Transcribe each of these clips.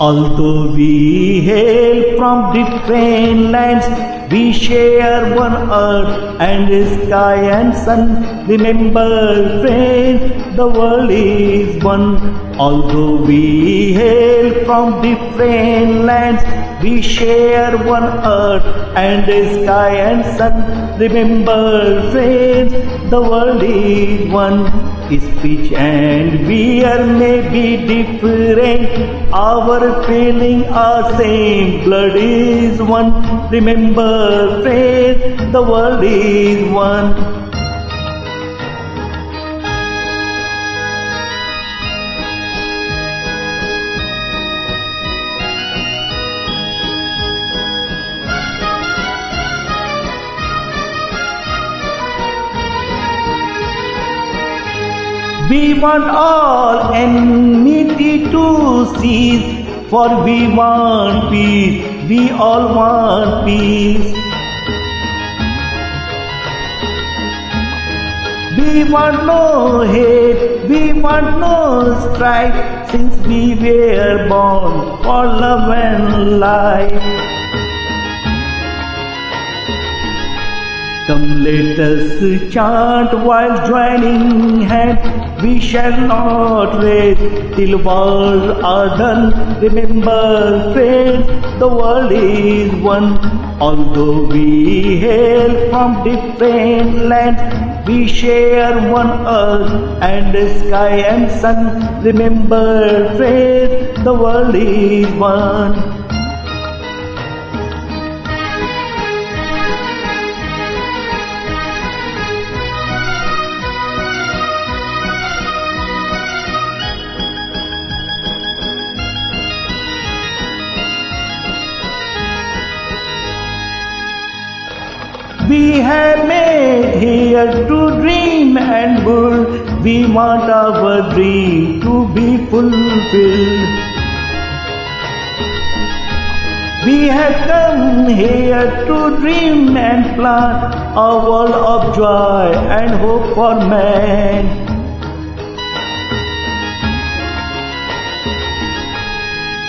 Although we hail from different lands, we share one earth and sky and sun. Remember, friends, the world is one. Although we hail from different lands, we share one earth and sky and sun. Remember, friends, the world is one. Speech and wear may be different, our feeling are same, blood is one. Remember, friends, the world is one. We want all enmity to cease, for we want peace, we all want peace. We want no hate, we want no strife, since we were born for love and life. Come, let us chant while joining hands. We shall not rest till wars are done. Remember, friends, the world is one. Although we hail from different lands, we share one earth and sky and sun. Remember, friends, the world is one. We have made here to dream and build. We want our dream to be fulfilled. We have come here to dream and plan a world of joy and hope for man.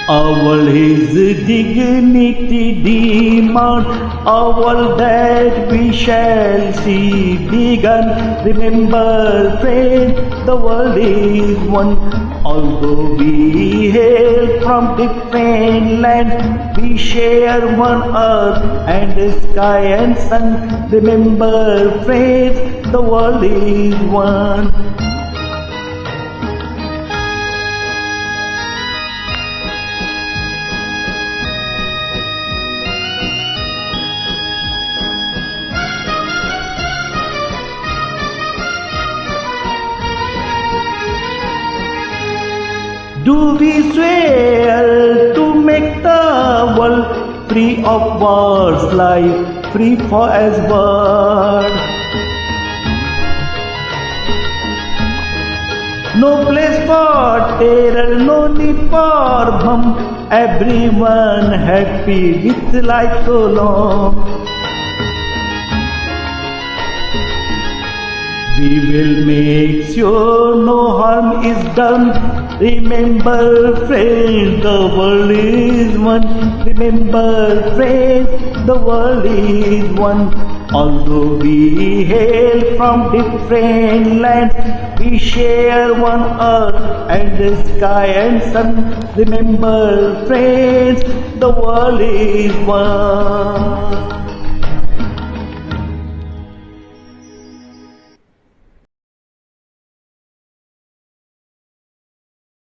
Our world is dignity demand, a world that we shall see begun. Remember, friend, the world is one. Although we hail from different lands, we share one earth and sky and sun. Remember, friends, the world is one. Do we swear to make the world free of wars, life free for as word? No place for terror, no need for bomb, everyone happy with life so long. We will make sure no harm is done. Remember, friends, the world is one. Remember, friends, the world is one. Although we hail from different lands, we share one earth and sky and sun. Remember, friends, the world is one.